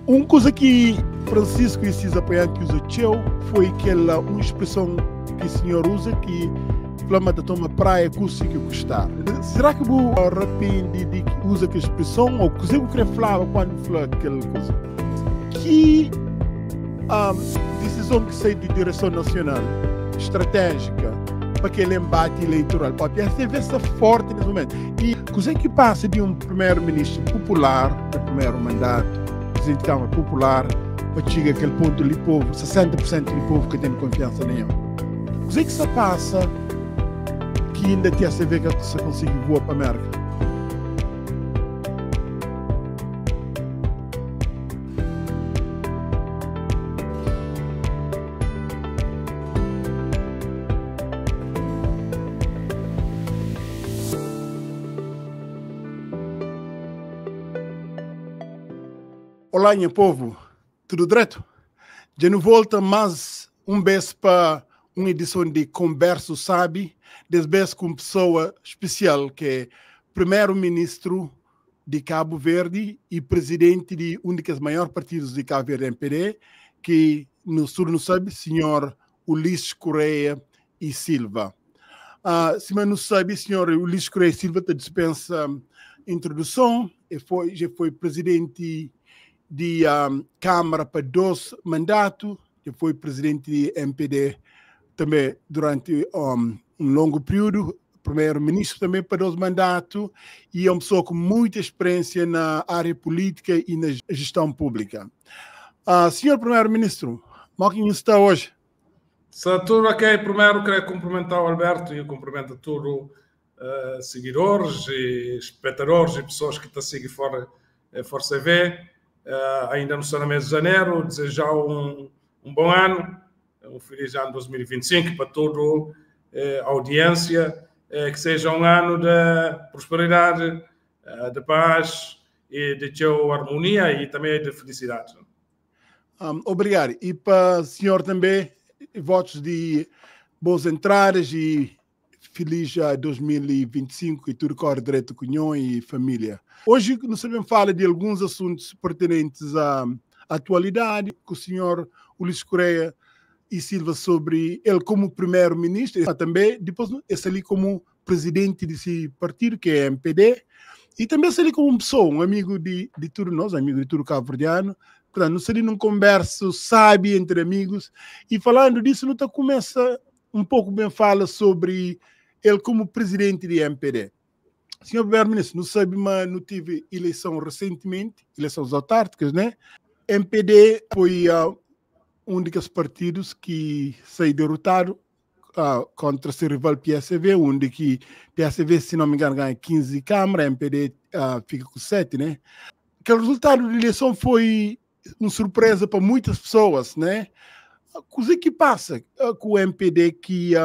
Uma coisa que Francisco e esses apoiantes usou foi aquela uma expressão que o senhor usa que flama da toma praia conseguiu custar. Será que vou arrepender de que usa aquela expressão ou que eu queria falar quando fala aquela coisa? Que decisão que sai de direção nacional, estratégica, para aquele embate eleitoral, para a PSDB está forte nesse momento. E o que passa de um primeiro-ministro popular, do primeiro mandato, presidente da Câmara Popular, para chegar àquele ponto do povo, 60% do povo que tem confiança nenhuma. O que se passa que ainda tem a ver que você consegue voar para a América? Olá, meu povo, tudo direto? Já não volta mais vez para uma edição de Converso Sabe, dessa vez com uma pessoa especial, que é primeiro-ministro de Cabo Verde e presidente de um dos maiores partidos de Cabo Verde, MPD, que no sul não sabe, senhor Ulisses Correia e Silva. Se não sabe, senhor Ulisses Correia e Silva dispensa introdução, já foi presidente de Câmara para 2 mandatos, que foi presidente de MPD também durante um longo período, primeiro-ministro também para 2 mandatos, e é uma pessoa com muita experiência na área política e na gestão pública. Senhor primeiro-ministro, como está hoje? Está tudo ok. Primeiro quero cumprimentar o Alberto e eu cumprimento todos seguidores e espectadores e pessoas que estão a seguir fora TV. Ainda no no mês de janeiro, desejar um bom ano, um feliz ano 2025 para toda a audiência, que seja um ano de prosperidade, de paz e de harmonia e também de felicidade. Obrigado. E para o senhor também, votos de boas entradas e feliz 2025 e tudo corre direito com o e família. Hoje nós sabemos falar de alguns assuntos pertinentes à atualidade, com o senhor Ulisses Correia e Silva sobre ele como primeiro-ministro, mas também depois esse ali como presidente desse partido, que é MPD, e também esse ali como uma pessoa, um amigo de todos nós, amigo de todo cabo-verdiano. Portanto, nós ali num converso sábio entre amigos, e falando disso, nós começa um pouco bem fala sobre ele como presidente de MPD. Senhor primeiro-ministro, não sabe, mas não tive eleição recentemente, eleições autárquicas, né? MPD foi um dos partidos que saiu derrotado contra seu rival PSV, onde que PSV, se não me engano, ganha 15 câmaras, MPD fica com 7, né? Que o resultado da eleição foi uma surpresa para muitas pessoas, né? O que passa com o MPD que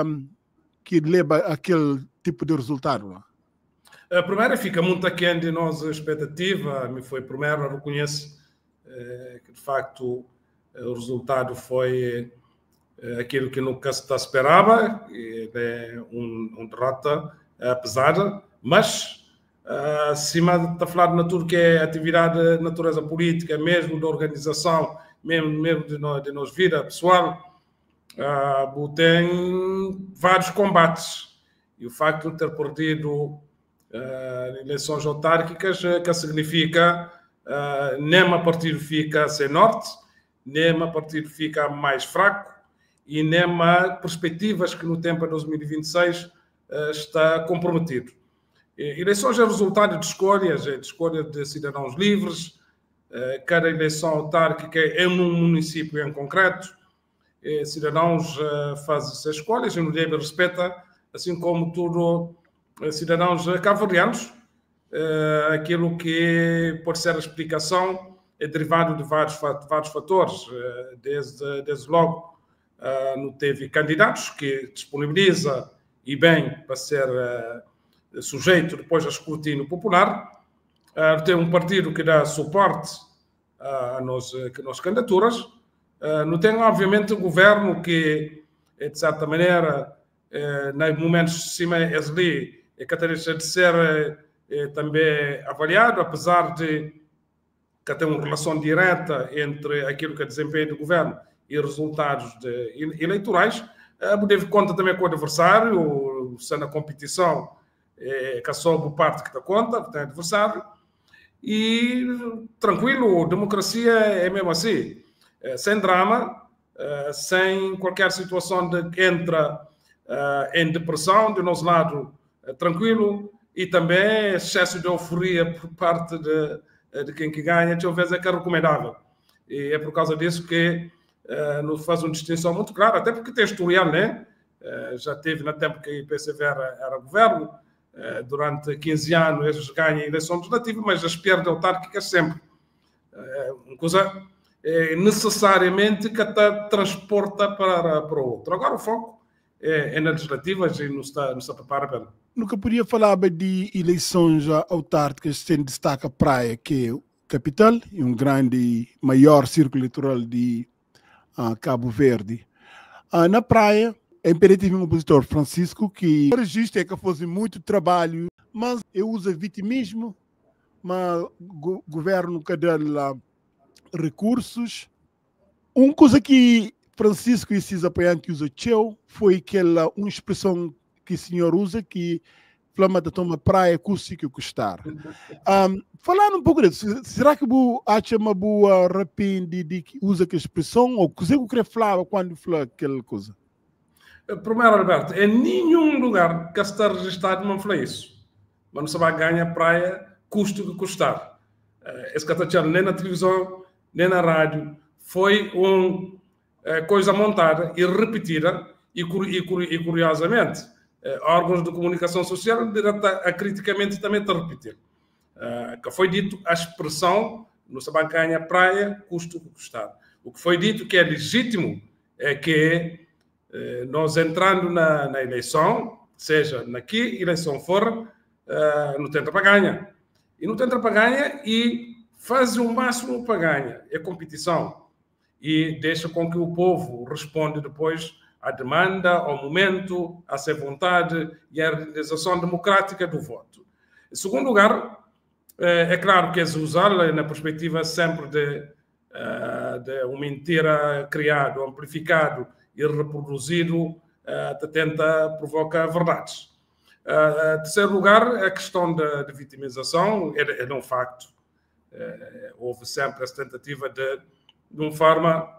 leva aquele tipo de resultado? A primeira fica muito aquém de nossa expectativa. Me foi primeiro, reconheço que de facto o resultado foi aquilo que nunca se esperava, é derrota pesada, mas acima de estar falando de tudo que é atividade de natureza política, mesmo da organização, mesmo de nós vida pessoal, tem vários combates. E o facto de ter perdido eleições autárquicas, que significa nem a partido fica sem norte, nem a partido fica mais fraco e nem a perspectivas que no tempo de 2026 está comprometido. Eleições é resultado de escolhas de cidadãos livres. Cada eleição autárquica é num município em concreto. Cidadãos fazem essas escolhas e no deve respeita, assim como tudo cidadãos cabo-verdianos. Aquilo que pode ser a explicação é derivado de vários fatores. Desde logo, não teve candidatos que disponibiliza e bem para ser sujeito depois a escrutínio popular. Tem um partido que dá suporte a nossas candidaturas. Não tem, obviamente, um governo que, de certa maneira, nos momentos de cima, é característica de ser também avaliado, apesar de que tem uma relação direta entre aquilo que é desempenho do governo e resultados eleitorais, deve conta também com o adversário, se na competição, que sob parte que dá conta, que tem adversário, e tranquilo, democracia é mesmo assim, sem drama, sem qualquer situação de que entra em depressão, do nosso lado, tranquilo, e também excesso de euforia por parte de quem que ganha, talvez é que é recomendável. E é por causa disso que nos faz uma distinção muito clara, até porque tem historial, né? Já teve no tempo que o PCV era governo, durante 15 anos eles ganham a eleição legislativa, mas as perdas autárquicas sempre. Uma coisa necessariamente que até transporta para o outro. Agora o foco é nas legislativas e não está preparado para ela. Nunca podia falar de eleições autárquicas sem destaque a Praia, que é a capital e um grande, maior círculo eleitoral de Cabo Verde. Na Praia, é imperativo um opositor, Francisco, que registra que fosse muito trabalho, mas eu uso vitimismo, mas o governo que dá recursos. Uma coisa que Francisco e seus apoiantes usam foi aquela uma expressão que o senhor usa, que flama da toma praia custa que custar. Falando um pouco disso, será que você acha uma boa arrepende de que usa aquela expressão, ou o que você quer falar quando fala aquela coisa? Primeiro, Alberto, em nenhum lugar que está registrado não fala isso. Mas não se vai ganhar praia, custo que custar. Esse que está nem na televisão, nem na rádio. Foi uma coisa montada e repetida, e curiosamente, órgãos de comunicação social criticamente também estão a repetir. Que foi dito a expressão, não se vai ganhar praia, custo que custar. O que foi dito que é legítimo é que nós entrando na eleição, seja na que eleição for, não tenta para ganhar. E não tenta para ganhar e faz o máximo para ganhar. É competição. E deixa com que o povo responda depois à demanda, ao momento, à sua vontade e à realização democrática do voto. Em segundo lugar, é claro que é usá-la na perspectiva sempre de uma mentira criada, amplificado e reproduzido, tenta provocar verdades. Em terceiro lugar, a questão da vitimização é um facto. Houve sempre essa tentativa de uma forma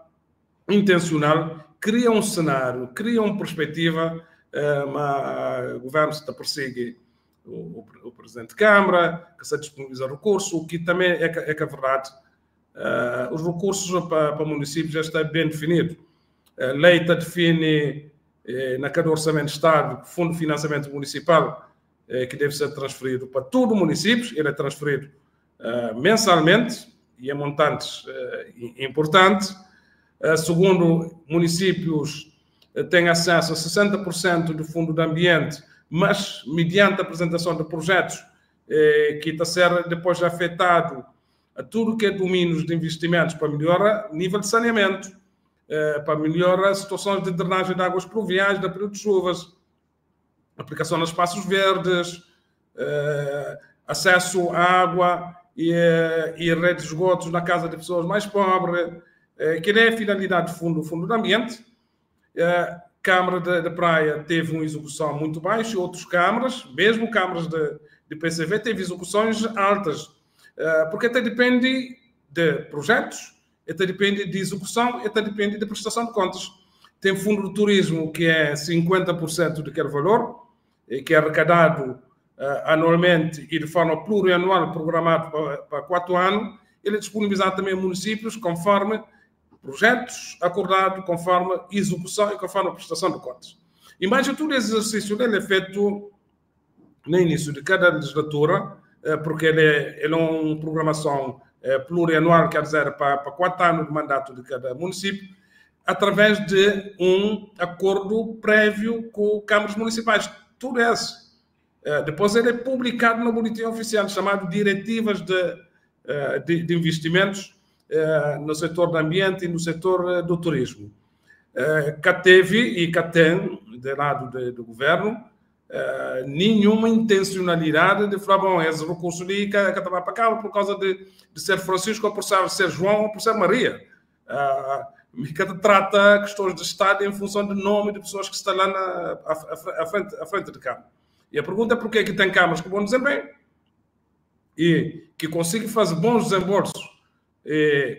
intencional, cria um cenário, cria uma perspectiva, mas o governo se persegue o presidente de Câmara, que se disponibiliza recurso, o que também é que é verdade. Os recursos para municípios já está bem definido. A lei define, na cada orçamento de Estado, fundo de financiamento municipal, que deve ser transferido para todos os municípios. Ele é transferido mensalmente e a montantes importantes. Segundo, municípios têm acesso a 60% do fundo de ambiente, mas mediante a apresentação de projetos que está a ser depois afetado a tudo que é domínios de investimentos para melhorar o nível de saneamento, para melhorar as situações de drenagem de águas pluviais, da período de chuvas, aplicação nos espaços verdes, acesso à água e redes de esgotos na casa de pessoas mais pobres, que é a finalidade do fundo de ambiente. A Câmara de Praia teve uma execução muito baixa, e outras câmaras, mesmo câmaras de PCV, teve execuções altas, porque até depende de projetos, até depende de execução, até depende de prestação de contas. Tem fundo de turismo que é 50% daquele valor, que é arrecadado anualmente e de forma plurianual, programado para 4 anos. Ele é disponibilizado também a municípios conforme projetos acordados, conforme execução e conforme a prestação de contas. E mais de tudo, esse exercício dele é feito no início de cada legislatura, porque ele é uma programação plurianual, quer dizer, para 4 anos de mandato de cada município, através de um acordo prévio com câmaras municipais. Tudo esse. Depois ele é publicado no boletim oficial, chamado Diretivas de Investimentos no setor do ambiente e no setor do turismo. Cá teve e cá tem, do lado do governo, nenhuma intencionalidade de falar, bom, esse recurso ali que estava para cá por causa de ser Francisco, ou por ser João, ou por ser Maria. Que trata questões de Estado em função do nome de pessoas que estão lá à frente de cá. E a pergunta é por que tem câmaras com bom desempenho e que conseguem fazer bons desembolsos,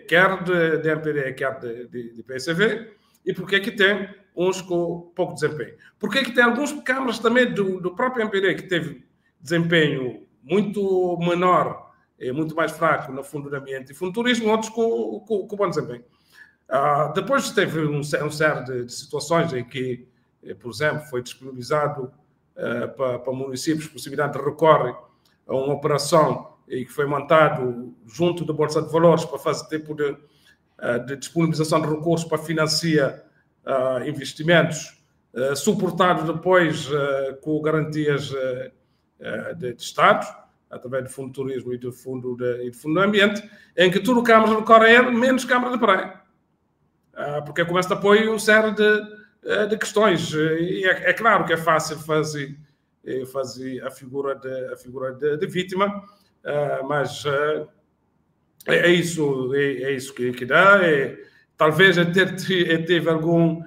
quer de MPD, quer de PSV, e por que tem uns com pouco desempenho. Porque tem alguns câmaras também do próprio MPD que teve desempenho muito menor, muito mais fraco no Fundo de Ambiente e Fundo de Turismo, outros com bom desempenho. Depois teve um série de situações em que, por exemplo, foi disponibilizado para municípios possibilidade de recorrer a uma operação e que foi montado junto da Bolsa de Valores para fazer tipo de disponibilização de recursos para financiar investimentos, suportado depois com garantias de Estado, através do Fundo de Turismo e do Fundo de Ambiente, em que tudo Câmara recorre a ele, menos Câmara de Praia. Porque com este apoio, uma série de questões. E é claro que é fácil fazer a figura de vítima, mas é isso que dá. Talvez teve algum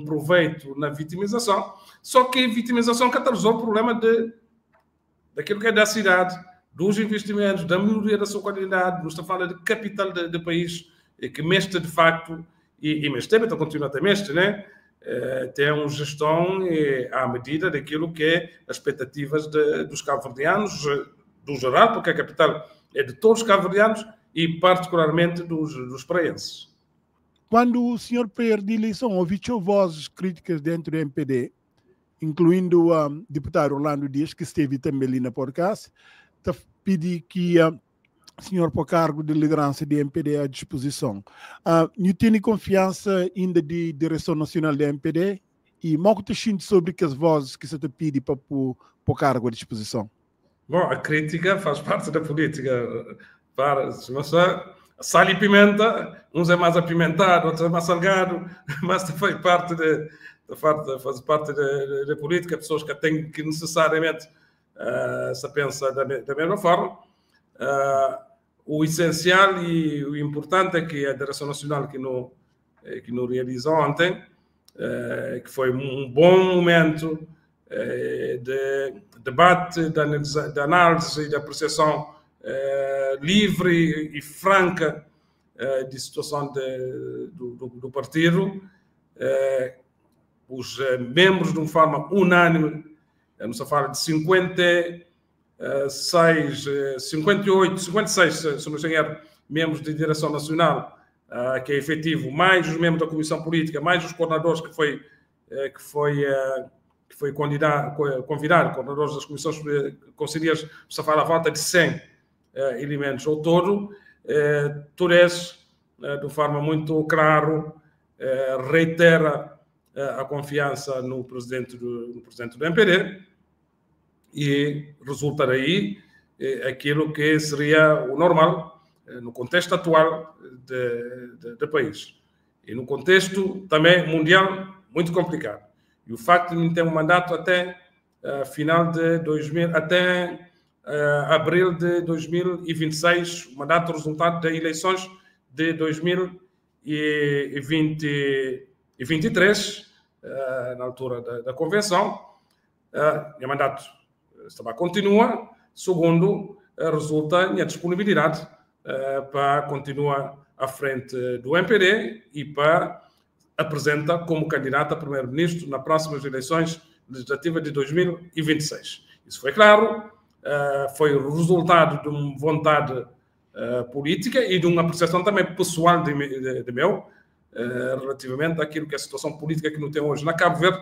proveito na vitimização, só que a vitimização catalisou o problema daquilo que é da cidade, dos investimentos, da melhoria da sua qualidade. Nos está a falar de capital do país, que mexe de facto, e mexe também, então continua a mexe, né? Tem uma gestão à medida daquilo que é as expectativas dos cabo-verdianos, do geral, porque a capital é de todos os cabo-verdianos e particularmente dos praenses. Quando o senhor perde a eleição, ouviu vozes críticas dentro do MPD, incluindo o deputado Orlando Dias, que esteve também ali na podcast, pedi que o senhor por cargo de liderança do MPD à disposição. Não tem confiança ainda de direção nacional do MPD e mal que te sobre que as vozes que você te pede para pôr cargo à disposição. Bom, a crítica faz parte da política. Sal e pimenta, uns é mais apimentado, outros é mais salgado, mas faz parte da política, pessoas que têm que necessariamente se pensar da mesma forma. O essencial e o importante é que a Direção Nacional que nos realizou ontem, que foi um bom momento de debate, de análise e de apreciação livre e franca de situação do partido. Os membros, de uma forma unânime, não se fala de 56, se não me engano, membros de direção nacional, que é efetivo, mais os membros da comissão política, mais os coordenadores que foi convidado, coordenadores das comissões conselheiras, se fala a volta de 100 elementos ao todo, todos esses, de forma muito clara, reitera a confiança no presidente do MPD e resulta daí aquilo que seria o normal no contexto atual do país. E no contexto também mundial muito complicado. E o facto de ter um mandato até final de até abril de 2026, o mandato resultado das eleições de 2023, na altura da convenção. O mandato continua, segundo resulta a disponibilidade para continuar à frente do MPD e para apresentar como candidato a primeiro-ministro nas próximas eleições legislativas de 2026. Isso foi claro, foi o resultado de uma vontade política e de uma apreciação também pessoal de meu, relativamente àquilo que é a situação política que não tem hoje na Cabo Verde,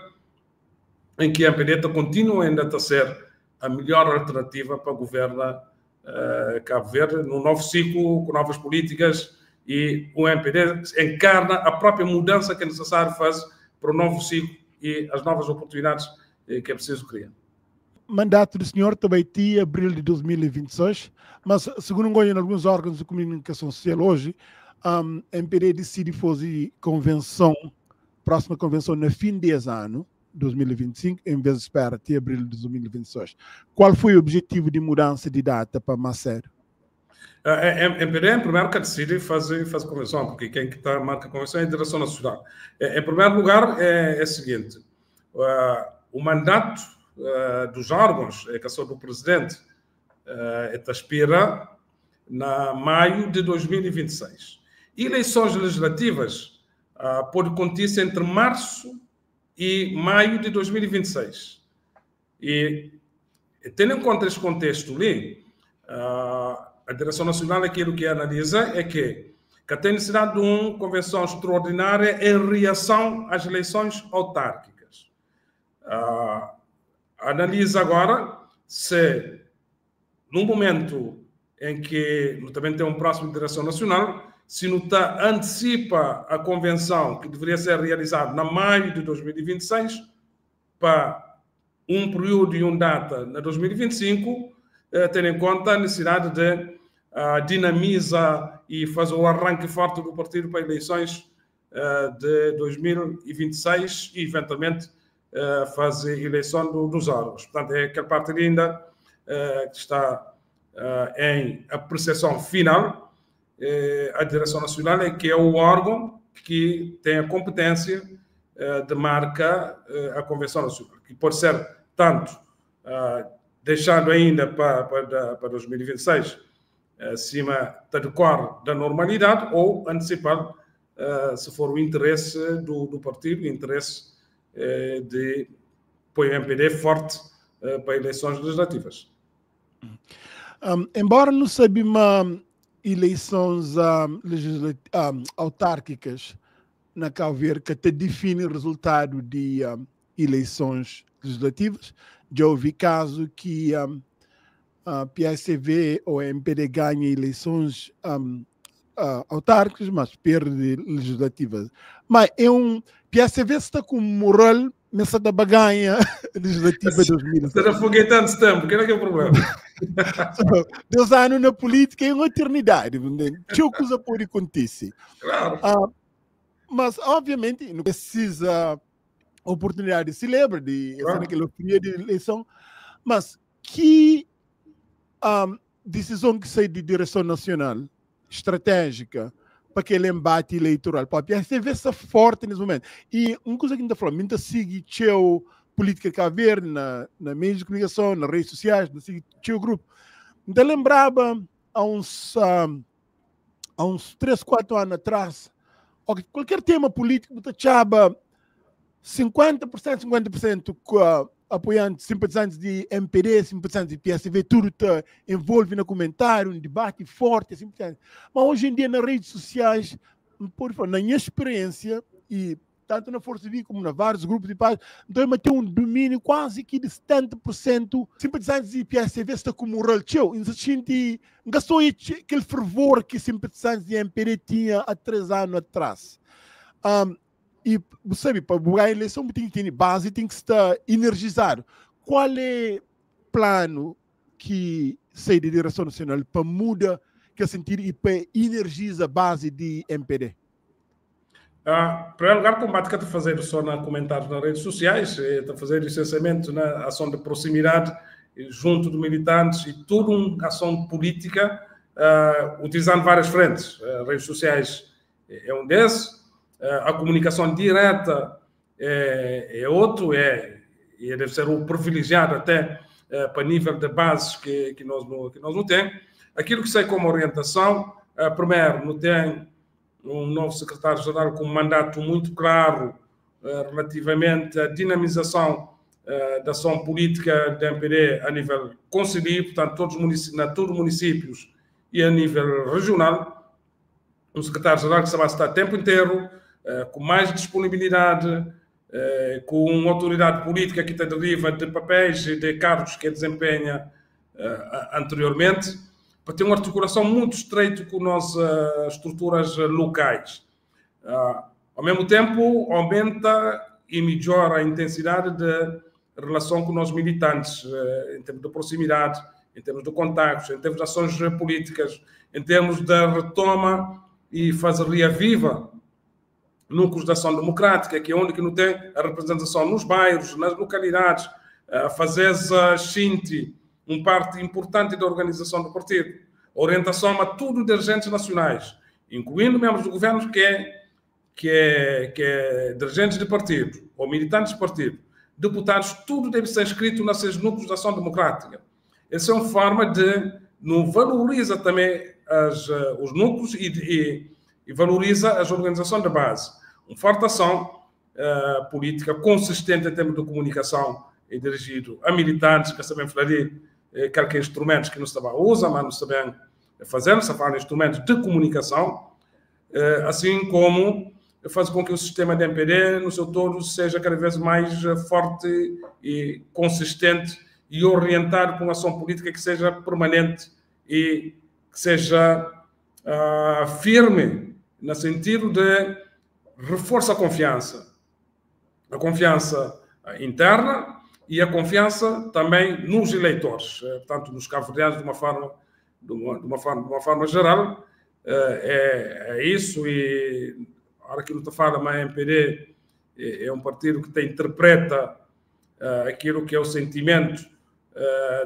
em que a MPD continua ainda a ser a melhor alternativa para governar Cabo Verde, num novo ciclo, com novas políticas, e o MPD encarna a própria mudança que é necessário fazer para o novo ciclo e as novas oportunidades que é preciso criar. Mandato do senhor também tinha abril de 2026, mas segundo em alguns órgãos de comunicação social hoje, a MPD decide fazer próxima convenção no fim desse ano, 2025, em vez de esperar até abril de 2026. Qual foi o objetivo de mudança de data para mais sério? Em primeiro que decide fazer convenção, porque quem que marca a convenção é a Direção Nacional. Em primeiro lugar, é o seguinte: o mandato dos órgãos, que são do presidente, expira na maio de 2026. Eleições legislativas pode acontecer entre março e maio de 2026. E, tendo em conta esse contexto ali, a Direção Nacional, aquilo que analisa é que tem necessidade de uma convenção extraordinária em reação às eleições autárquicas. Analisa agora se, no momento em que também tem um próximo Direção Nacional, se antecipa a convenção que deveria ser realizada na maio de 2026 para um período e uma data na 2025, tendo em conta a necessidade de dinamizar e fazer o arranque forte do partido para eleições de 2026 e, eventualmente, fazer eleição dos órgãos. Portanto, é aquela parte ainda que está em apreciação final. A Direção Nacional é que é o órgão que tem a competência de marcar a Convenção Nacional, que pode ser tanto deixando ainda para 2026 acima da decorre da normalidade ou antecipado se for o interesse do partido, o interesse de pôr o MPD forte para eleições legislativas. Embora não sabemos eleições autárquicas na Cabo Verde que te define o resultado de eleições legislativas, já ouvi caso que a PSV ou a MPD ganha eleições autárquicas, mas perde legislativas. Mas PSV está com moral nessa da baganha legislativa de 2000. Será foguetando tempo, que não é o problema. 2 anos na política é uma eternidade. Que coisa pode acontecer? Claro. Mas, obviamente, não precisa oportunidade de celebrar, de aquela fria de eleição, mas que decisão que sai de direção nacional, estratégica, para aquele embate eleitoral, para a PSV está forte nesse momento. E uma coisa que a gente está falando, a gente segue a política Cabo Verde na meios de comunicação, nas redes sociais, na segue o grupo. Então, lembrava há uns 3, 4 anos atrás, qualquer tema político, você achava 50% apoiantes, simpatizantes de MPD, simpatizantes de PSV, tudo está envolve no comentário, um debate forte, assim, mas hoje em dia nas redes sociais, na minha experiência, e tanto na Força Civil como em vários grupos de paz, então tem um domínio quase que de 70% simpatizantes de PSV está como moral teu, e a gente gastou aquele fervor que simpatizantes de MPD tinha há 3 anos atrás. E, sabe, para a eleição tem que ter base, tem que estar energizado. Qual é o plano que sai da direção nacional para mudar, que sentir e para energizar a base de MPD? Para lugar, combate que está fazendo só na comentários nas redes sociais, está fazendo licenciamento na ação de proximidade junto de militantes e toda uma ação política utilizando várias frentes. Redes sociais é um desses. A comunicação direta é outro, e deve ser o privilegiado até para nível de bases que nós não temos. Aquilo que sei como orientação, primeiro, não tem um novo secretário-geral com um mandato muito claro relativamente à dinamização da ação política da MPD a nível concelhio, portanto, todos os municípios e a nível regional. Um secretário-geral que se vai estar o tempo inteiro, com mais disponibilidade, com uma autoridade política que te deriva de papéis e de cargos que desempenha anteriormente, para ter uma articulação muito estreita com nossas estruturas locais. Ao mesmo tempo, aumenta e melhora a intensidade de relação com os militantes, em termos de proximidade, em termos de contactos, em termos de ações políticas, em termos da retoma e fazer reaviva núcleos de ação democrática, que é onde que não tem a representação nos bairros, nas localidades, fazer a Shinti parte importante da organização do partido, orientação a tudo dirigentes nacionais, incluindo membros do governo que é dirigentes de partido ou militantes de partido, deputados, tudo deve ser escrito nesses núcleos de ação democrática. Essa é uma forma de não valoriza também os núcleos e valoriza as organizações de base. Uma forte ação política consistente em termos de comunicação e dirigido a militantes, que sabem falar qualquer instrumentos que não se usa, mas não sabem fazer, não sabem instrumentos de comunicação, assim como faz com que o sistema de MPD, no seu todo, seja cada vez mais forte e consistente e orientado para uma ação política que seja permanente e que seja firme, no sentido de reforçar a confiança interna e a confiança também nos eleitores, portanto, nos cabo-verdianos de uma forma geral. É isso, e a hora que não te fala, mas a MPD é um partido que interpreta aquilo que é o sentimento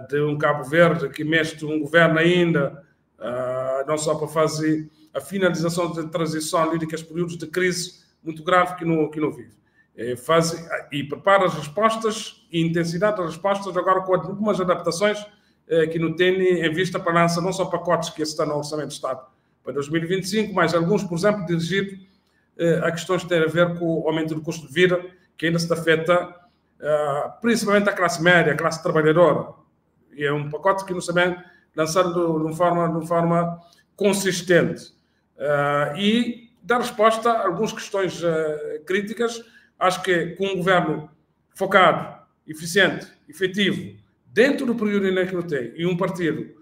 de um Cabo Verde que mexe um governo ainda, não só para fazer a finalização da transição ali daqueles períodos de crise muito grave que não vive. E prepara as respostas e intensidade das respostas agora com algumas adaptações que não tem em vista para lançar não só pacotes que estão no Orçamento de Estado para 2025, mas alguns, por exemplo, dirigidos a questões que têm a ver com o aumento do custo de vida, que ainda se afeta principalmente a classe média, a classe trabalhadora. E é um pacote que não sabem lançar de uma forma consistente. E dar resposta a algumas questões críticas. Acho que com um governo focado, eficiente, efetivo, dentro do período em que não tem, e um partido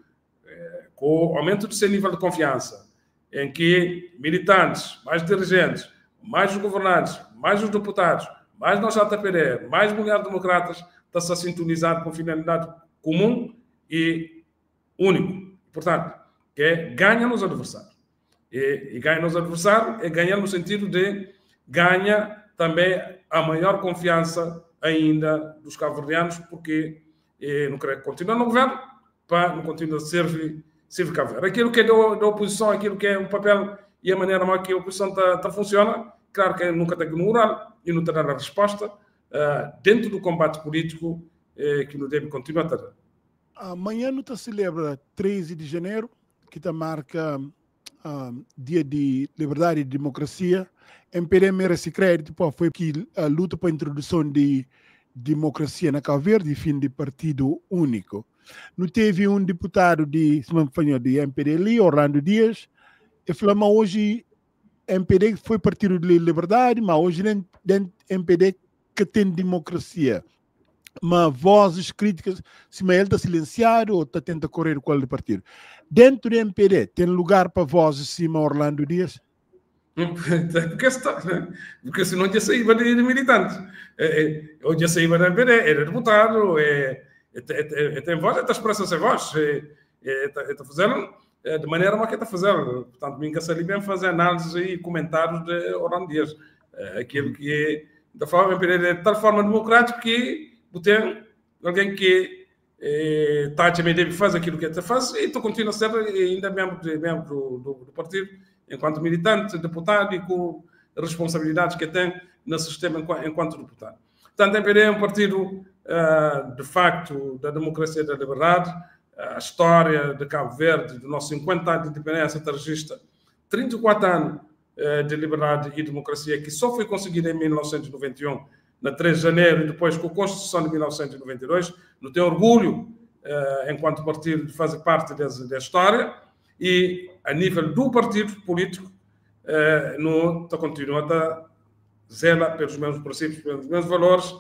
com o aumento do seu nível de confiança, em que militantes, mais dirigentes, mais os governantes, mais os deputados, mais nós JPD, mais mulheres democratas, está-se a sintonizar com finalidade comum e único. Portanto, que é ganha nos adversários. E ganha nos adversários é ganhar no sentido de ganha também a maior confiança ainda dos cabo-verdianos, porque não quer continuar no governo, para não continuar a servir Cabo Verde. Aquilo que é da oposição, aquilo que é o papel e a maneira como que a oposição funciona, claro que nunca tem que ignorar e não terá a resposta dentro do combate político que não deve continuar a ter. Amanhã não se celebra 13 de janeiro, que marca Dia de Liberdade e Democracia. MPD merece crédito, foi que a luta para a introdução de democracia na Cabo Verde, fim de partido único. Não teve um deputado de MPD ali, Orlando Dias, e falou, hoje MPD foi partido de liberdade, mas hoje dentro MPD que tem democracia. Mas vozes críticas, se ele está silenciado ou está tentando correr com o partido. Dentro do MPD, tem lugar para vozes cima Orlando Dias? Porque senão já saía de militante. Ou já saía da MPD, era deputado, tem voz, está expressando sem voz, está fazendo de maneira como que está fazendo. Portanto, me encaixa ali bem fazer análises e comentários de Orlando Dias. Aquilo que é da forma MPD, de tal forma democrática que tem alguém que também deve fazer aquilo que ele faz e continua a ser ainda membro do partido, enquanto militante, deputado e com responsabilidades que tem no sistema enquanto deputado. Portanto, o MPD é um partido, de facto, da democracia e da liberdade. A história de Cabo Verde, do nosso 50 anos de independência, registra 34 anos de liberdade e democracia, que só foi conseguida em 1991, na 3 de janeiro, e depois com a Constituição de 1992. Não tenho orgulho, enquanto partido, de fazer parte dessa história, e a nível do partido político, continua a zelar pelos mesmos princípios, pelos mesmos valores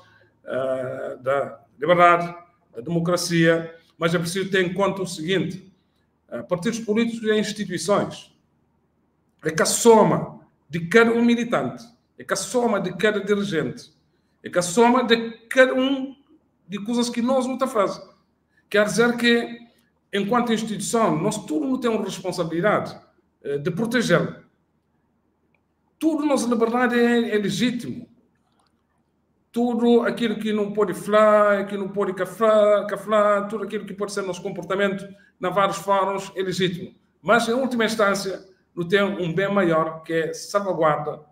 da liberdade, da democracia, mas é preciso ter em conta o seguinte: partidos políticos e instituições é que a soma de cada um militante, é que a soma de cada dirigente, é que a soma de cada um de coisas que nós não fazemos. Quer dizer que, enquanto instituição, nós todos temos responsabilidade de protegê-lo. tudo nossa liberdade é legítimo. Tudo aquilo que não pode falar, que não pode caflar, tudo aquilo que pode ser nosso comportamento na vários fóruns é legítimo. Mas, em última instância, não tem um bem maior, que é salvaguarda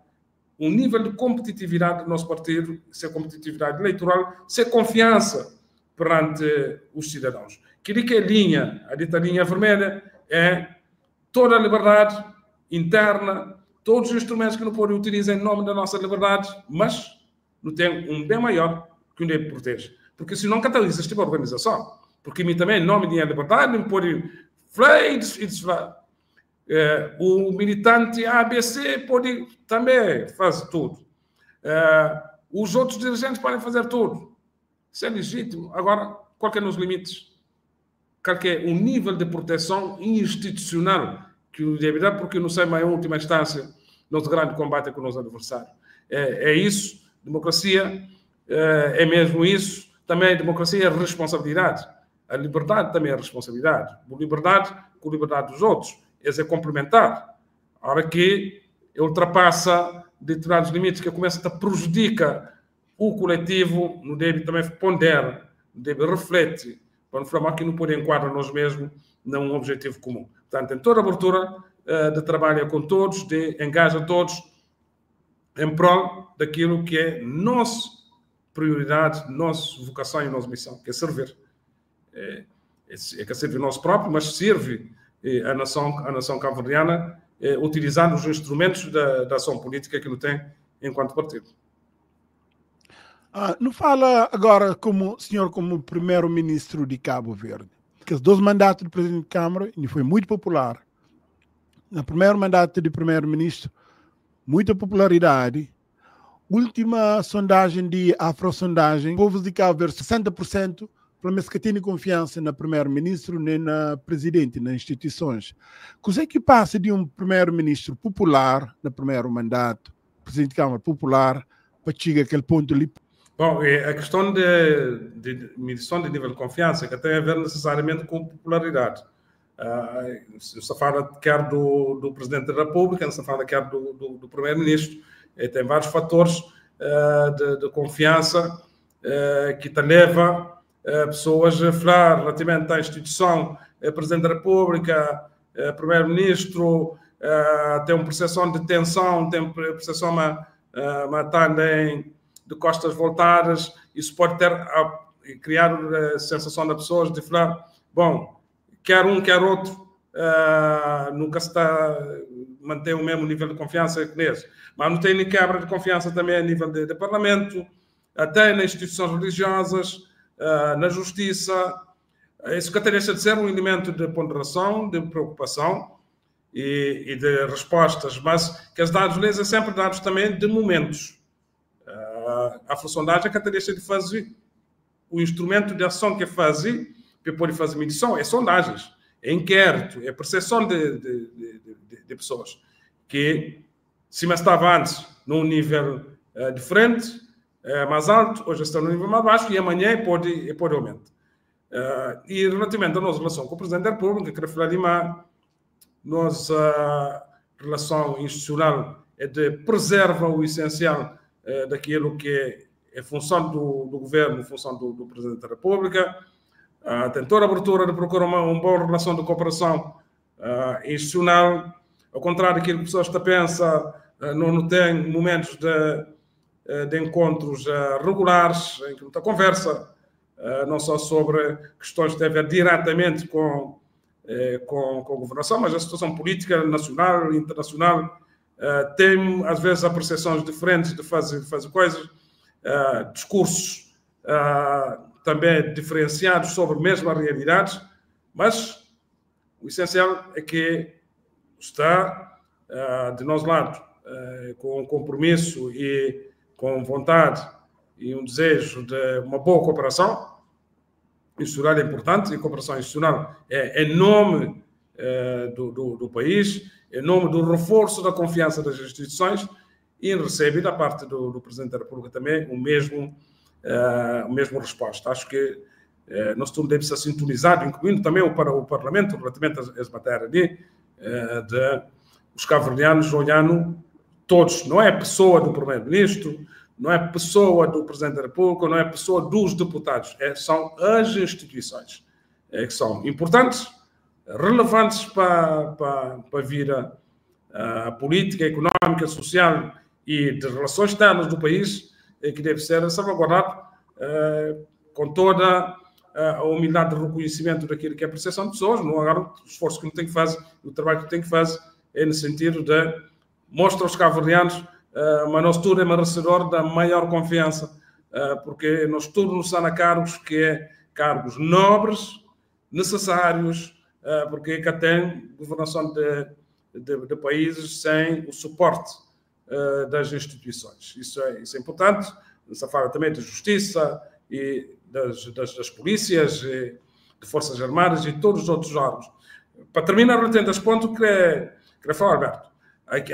um nível de competitividade do nosso partido, ser competitividade eleitoral, ser confiança perante os cidadãos. Aquilo que é a dita linha vermelha, é toda a liberdade interna, todos os instrumentos que não podem utilizar em nome da nossa liberdade, mas não tem um bem maior que o deve proteger. Porque se não catalisa este tipo de organização, porque mim também, em nome da liberdade, não pode falar e desfalar. O militante ABC pode também fazer tudo. Os outros dirigentes podem fazer tudo. Isso é legítimo. Agora, qual que é os limites? Qual que é o nível de proteção institucional que o deve dar, porque não sei, mas em última instância, nosso grande combate é com o nosso adversário. É isso. Democracia é mesmo isso. Também democracia é responsabilidade. A liberdade também é responsabilidade. A liberdade com a liberdade dos outros. É complementar. A hora que ultrapassa determinados limites que começa a prejudicar o coletivo, não deve também pondera, deve refletir, para não falar que não pode enquadrar nós mesmos num objetivo comum. Portanto, em toda a abertura de trabalho com todos, de engaja todos em prol daquilo que é nossa prioridade, nossa vocação e nossa missão, que é servir. É que serve nós próprios, mas serve a nação cabo-verdiana, utilizando os instrumentos da ação política que ele tem enquanto partido. Não fala agora como senhor como primeiro-ministro de Cabo Verde, que os 2 mandatos do presidente de Câmara ele foi muito popular. No primeiro mandato de primeiro-ministro, muita popularidade. Última sondagem de Afrosondagem, povos de Cabo Verde, 60%, pelo menos que têm confiança no primeiro-ministro nem na presidente, nas instituições. Como é que passa de um primeiro-ministro popular, no primeiro mandato, presidente de Câmara popular, para chegar àquele ponto ali? Bom, a questão de medição de nível de confiança que tem a ver necessariamente com popularidade. Se fala quer do Presidente da República, se fala quer do Primeiro-Ministro, tem vários fatores de confiança que te leva pessoas a falar relativamente à instituição, Presidente da República, Primeiro-Ministro, tem uma percepção de tensão, tem uma percepção também de costas voltadas. Isso pode criar a sensação das pessoas de falar, bom, quer um, quer outro, nunca se está a manter o mesmo nível de confiança que nesse. Mas não tem nem quebra de confiança também a nível de Parlamento, até nas instituições religiosas, na justiça. Isso que deixa de ser um elemento de ponderação, de preocupação e de respostas, mas que os dados são sempre dados também de momentos. A sondagem que deixa de fazer o instrumento de ação que faz para poder fazer medição é sondagens, é inquérito, é percepção de pessoas que se estava antes num nível diferente, mais alto, hoje está num nível mais baixo e amanhã pode aumentar. E relativamente à nossa relação com o Presidente da República, quero falar de nossa relação institucional é de preservar o essencial daquilo que é função do governo, função do Presidente da República. Tem toda a abertura de procurar uma boa relação de cooperação institucional. Ao contrário daquilo que as pessoas pensam, não tem momentos de encontros regulares, em que muita conversa, não só sobre questões que têm a ver diretamente com a governação, mas a situação política nacional e internacional. Tem, às vezes, percepções diferentes de fazer coisas, discursos também diferenciados sobre a mesma realidade, mas o essencial é que está, de nosso lado, com um compromisso e com vontade e um desejo de uma boa cooperação. Institucional é importante, e a cooperação institucional é em nome do país, em nome do reforço da confiança das instituições, e recebe da parte do Presidente da República também o mesmo resposta. Acho que nós todos devemos ser sintonizados, incluindo também o Parlamento, relativamente às matérias de os cabo-verdianos olhando todos, não é pessoa do primeiro-ministro, não é pessoa do presidente da República, não é pessoa dos deputados, são as instituições que são importantes, relevantes para a vida política, económica, social e de relações externas do país, que deve ser salvaguardado com toda a humildade de reconhecimento daquilo que é a percepção de pessoas, não agora o esforço que tem que fazer, o trabalho que tem que fazer é no sentido de mostrar aos cabo-verdianos mas nós tudo é merecedor da maior confiança, porque nós tudo nos dá cargos que é cargos nobres, necessários, porque cá tem governação de países sem o suporte das instituições. Isso é importante. Se fala também de justiça e das polícias, de forças armadas e todos os outros órgãos. Para terminar, retendo este ponto, queria falar, Alberto,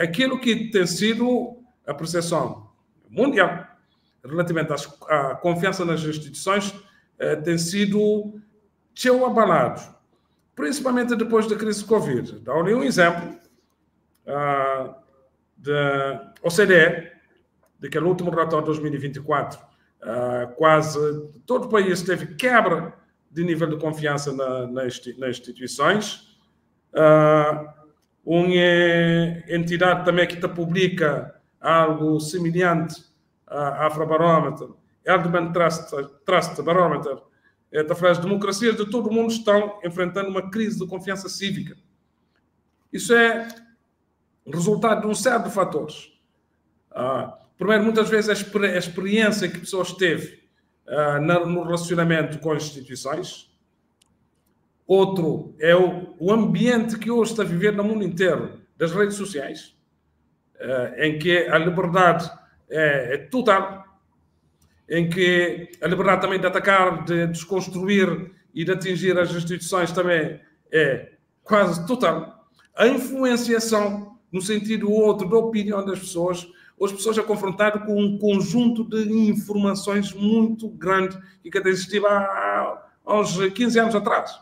aquilo que tem sido a percepção mundial relativamente à confiança nas instituições tem sido abalado, principalmente depois da crise do Covid. Dá-lhe um exemplo da OCDE, daquele último relatório de 2024, quase todo o país teve quebra de nível de confiança nas instituições. Uma entidade também que publica algo semelhante à Afrobarómetro, Edelman Trust Barometer, as democracias de todo o mundo estão enfrentando uma crise de confiança cívica. Isso é resultado de um sério de fatores. Primeiro, muitas vezes, a experiência que a pessoa teve no relacionamento com as instituições. Outro é o ambiente que hoje está a viver no mundo inteiro, das redes sociais, em que a liberdade é total, em que a liberdade também de atacar, de desconstruir e de atingir as instituições também é quase total. A influenciação, no sentido outro, da opinião das pessoas, as pessoas são confrontadas com um conjunto de informações muito grande que até existia há uns 15 anos atrás.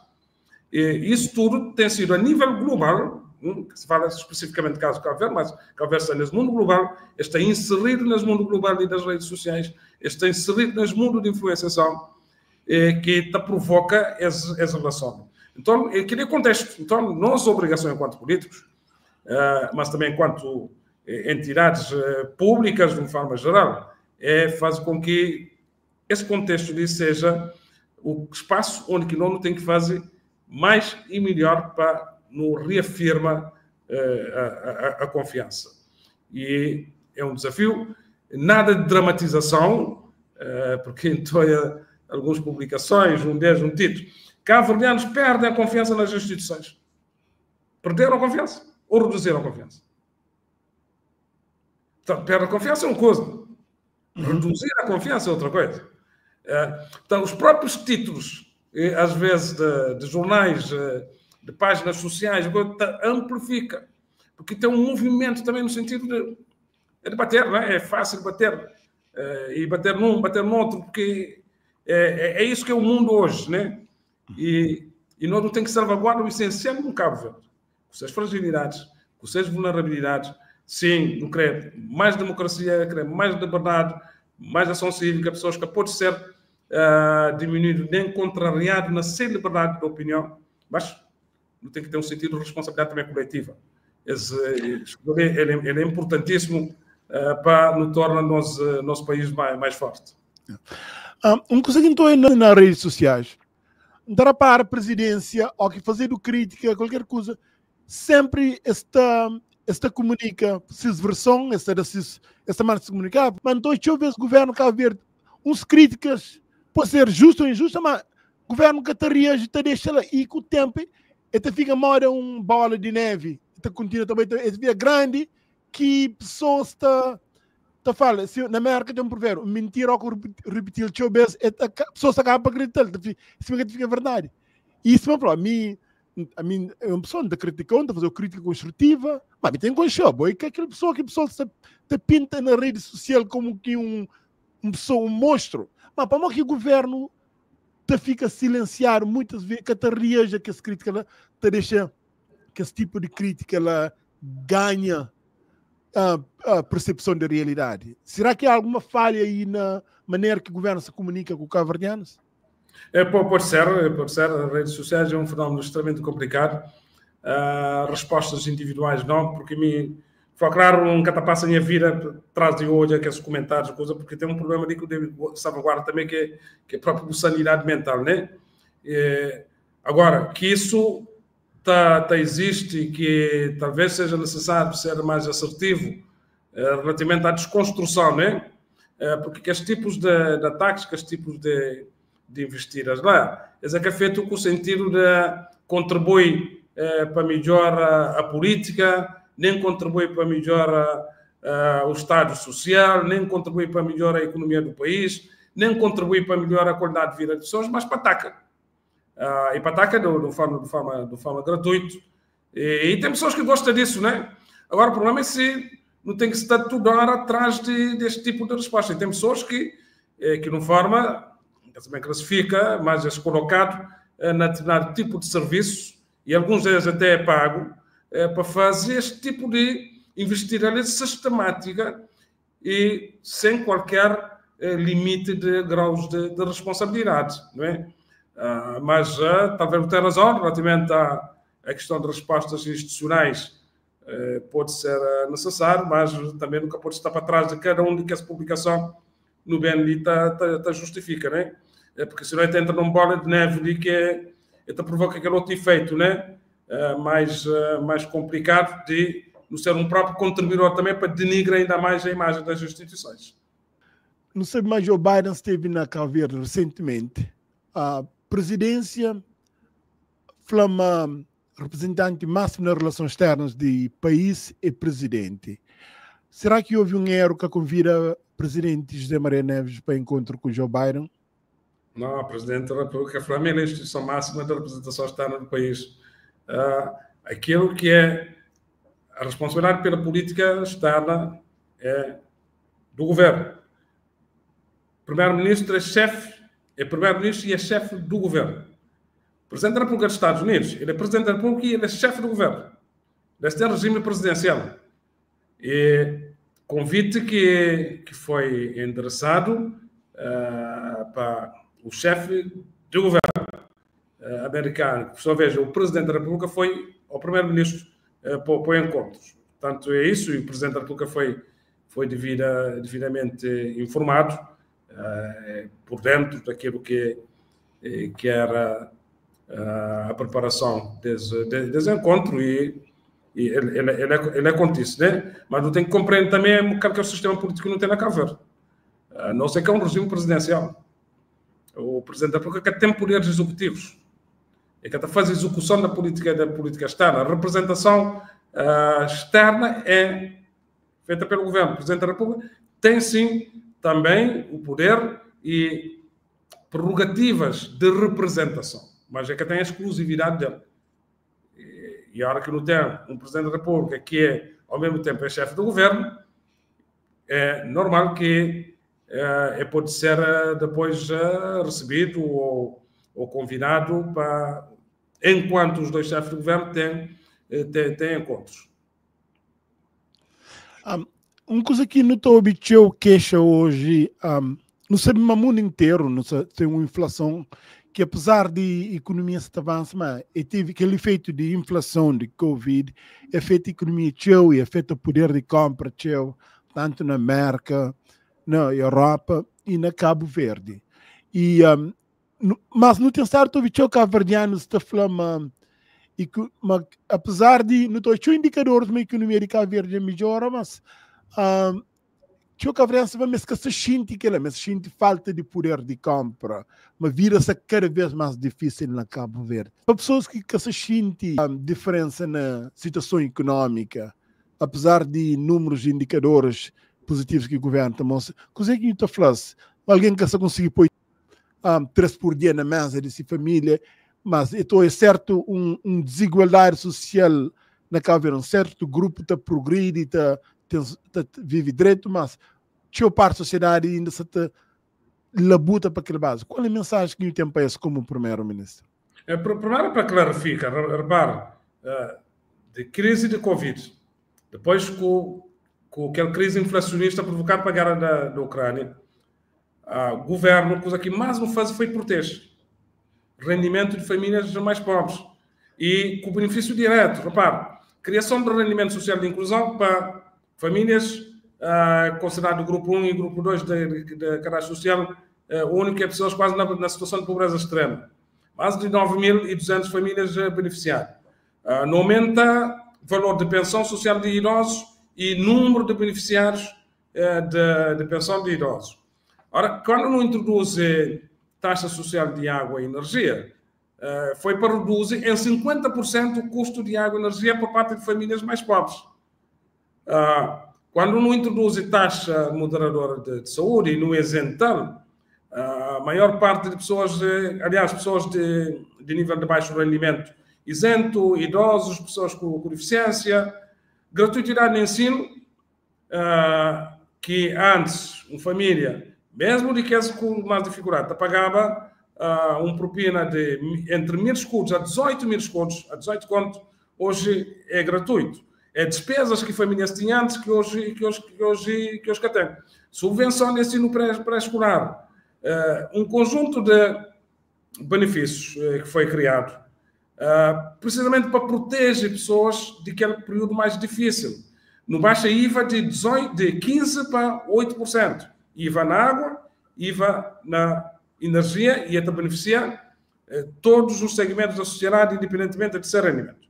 E isso tudo tem sido a nível global, que se fala especificamente do caso de Cabo Verde, mas Cabo Verde está nesse mundo global, está inserido nesse mundo global e das redes sociais, está inserido nesse mundo de influenciação que provoca essa relação. Então, aquele contexto, então, nossa obrigação enquanto políticos, mas também enquanto entidades públicas, de uma forma geral, é fazer com que esse contexto seja o espaço onde que nós tem que fazer mais e melhor para nos reafirma a confiança. E é um desafio, nada de dramatização, porque então algumas publicações, um título, cabo-verdianos perdem a confiança nas instituições. Perderam a confiança ou reduziram a confiança? Então, perder a confiança é uma coisa, reduzir a confiança é outra coisa. Então, os próprios títulos, às vezes, de jornais, de páginas sociais, amplifica, porque tem um movimento também no sentido de bater, não é? É fácil bater, e bater num, bater no outro, porque é isso que é o mundo hoje, né? E nós não temos que salvaguardar o essencial de um Cabo Verde, com suas fragilidades, com suas vulnerabilidades. Sim, não querer mais democracia, querer mais liberdade, mais ação cívica, pessoas que pode ser diminuído, nem contrariado na sem liberdade de opinião, mas não tem que ter um sentido de responsabilidade também coletiva. Ele é importantíssimo para nos tornar nosso país mais forte. Coisa que estou nas redes sociais, dar para a presidência ou que fazer crítica, qualquer coisa, sempre esta comunica, essa versão, esta maneira de se comunicar, mas então deixa eu ver se o governo Cabo Verde, uns críticas, pode ser justo ou injusto, mas o governo que te deixa lá e com o tempo, ele fica mora bola de neve, ele continua também, ele fica grande, que pessoas está falando, se na América tem um provérbio, mentira ou repetir o teu vez, a pessoa acaba para acreditar, isso fica verdade. E isso, para mim, é uma pessoa de criticar, de fazer crítica construtiva, mas tem consciência, boy, que aquela pessoa te pinta na rede social como que um monstro. Mas para que o governo te fica a silenciar muitas vezes, que te reage que essa crítica, te deixa que esse tipo de crítica ela ganha a percepção da realidade. Será que há alguma falha aí na maneira que o governo se comunica com os cabo-verdianos? Pode ser. As redes sociais é um fenómeno extremamente complicado. Respostas individuais não, porque foi claro, nunca passa a minha vida atrás de hoje aqueles comentários, coisa, porque tem um problema ali que eu devo salvaguardar também, que é próprio sanidade mental, né? Agora, que isso existe e que talvez seja necessário ser mais assertivo relativamente à desconstrução, né? Porque que estes tipos de ataques, que estes tipos de investidas lá, é que é feito com o sentido de contribuir para melhorar a política, nem contribui para melhorar o Estado social, nem contribui para melhorar a economia do país, nem contribui para melhorar a qualidade de vida das pessoas, mas para atacar. E para atacar de forma gratuita. E tem pessoas que gostam disso, né? Agora, o problema é se não tem que se estudar atrás deste tipo de resposta. E tem pessoas que não forma, também classifica, mas é colocado na determinado tipo de serviço, e alguns deles até é pago, para fazer este tipo de investigação sistemática e sem qualquer limite de graus de responsabilidade, não é? Mas talvez não tenha razão relativamente à questão de respostas institucionais, pode ser necessário, mas também nunca pode estar para trás de cada um de que essa publicação no BNI justifica, né? Porque senão ele entra num bola de neve ali que provoca aquele outro efeito, né? Mais complicado de não ser um próprio contribuidor também para denigrar ainda mais a imagem das instituições. Não sei, mas Joe Biden esteve na Cabo Verde recentemente. A presidência flama representante máximo nas relações externas de país e presidente. Será que houve um erro que convida o presidente José Maria Neves para encontro com Joe Biden? Não, o presidente da República Flamengo é a instituição máxima da representação externa do país. Aquilo que é a responsabilidade pela política externa é do governo. O primeiro-ministro é primeiro-ministro e é chefe do governo. O presidente da República dos Estados Unidos, ele é presidente da República e ele é chefe do governo. Deve ter regime presidencial. E convite que foi endereçado para o chefe do governo americano. Por sua vez, o presidente da República foi ao primeiro-ministro para encontros. Portanto, é isso, e o presidente da República foi devidamente informado por dentro daquilo que era a preparação desse encontro, e ele é contíssimo, né? Mas não tem que compreender também que é o sistema político que não tem na Cabo Verde. Não sei que é um regime presidencial. O presidente da República tem poderes executivos. É que faz a execução da política externa. A representação externa é feita pelo governo. O presidente da República tem, sim, também o poder e prerrogativas de representação, mas é que tem a exclusividade dele. E a hora que não tem um presidente da República que é, ao mesmo tempo, é chefe do governo, é normal que pode ser depois recebido ou convidado para, enquanto os dois chefes do governo têm encontros. Uma coisa que não estou obtendo queixa hoje, no mundo inteiro, tem uma inflação que, apesar de economia se avançar, mas teve aquele efeito de inflação de Covid, afeta a economia tchau e afeta o poder de compra tchau, tanto na América, na Europa e na Cabo Verde. Mas não tem certo ouvir o cabo-verdiano está falando, apesar de não estou indicadores de uma economia de Cabo Verde melhora, mas o cabo-verdiano vai se sentir que mas sente falta de poder de compra, mas vira-se cada vez mais difícil na Cabo Verde. Para pessoas que se sentem diferença na situação econômica, apesar de números de indicadores positivos que o governo tem, coisa que eu falo, alguém que se conseguir pôr 3 por dia na mesa de sua família, mas então é certo desigualdade social na Cabo Verde, um certo grupo está progride, vive direito, mas a parte da sociedade ainda se labuta para aquela base. Qual é a mensagem que o tem para esse como primeiro-ministro? Primeiro, para clarificar, repare, de crise de Covid, depois com com aquela crise inflacionista provocada pela guerra da Ucrânia, o governo, coisa que mais não faz foi proteger rendimento de famílias mais pobres e com benefício direto. Repare, criação de rendimento social de inclusão para famílias consideradas grupo 1 e grupo 2 de caráter social, o único é pessoas quase na situação de pobreza extrema. Mais de 9.200 famílias beneficiadas. Não aumenta o valor de pensão social de idosos e número de beneficiários de pensão de idosos. Ora, quando não introduz taxa social de água e energia, foi para reduzir em 50% o custo de água e energia por parte de famílias mais pobres. Quando não introduz taxa moderadora de saúde e não isenta, a maior parte de pessoas, aliás, pessoas de nível de baixo rendimento isento, idosos, pessoas com deficiência, gratuidade de ensino, que antes uma família, mesmo de que com mais dificuldade, pagava uma propina de entre 1.000 escudos a 18.000 escudos, a 18 contos, hoje é gratuito. É despesas que famílias tinham antes que hoje têm. Subvenção de ensino pré-escolar. Um conjunto de benefícios que foi criado precisamente para proteger pessoas daquele período mais difícil. No baixa IVA de 15% para 8%. IVA na água, IVA na energia e até beneficiar todos os segmentos da sociedade, independentemente de ser rendimento.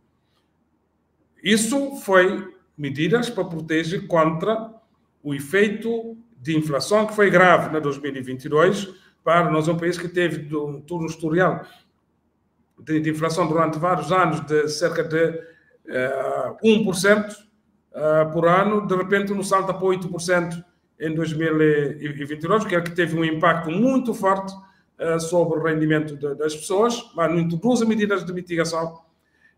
Isso foi medidas para proteger contra o efeito de inflação, que foi grave na 2022, para nós um país que teve todo um historial de inflação durante vários anos de cerca de 1% por ano, de repente nos salta para 8% em 2022, que é que teve um impacto muito forte sobre o rendimento das pessoas, mas não introduz medidas de mitigação.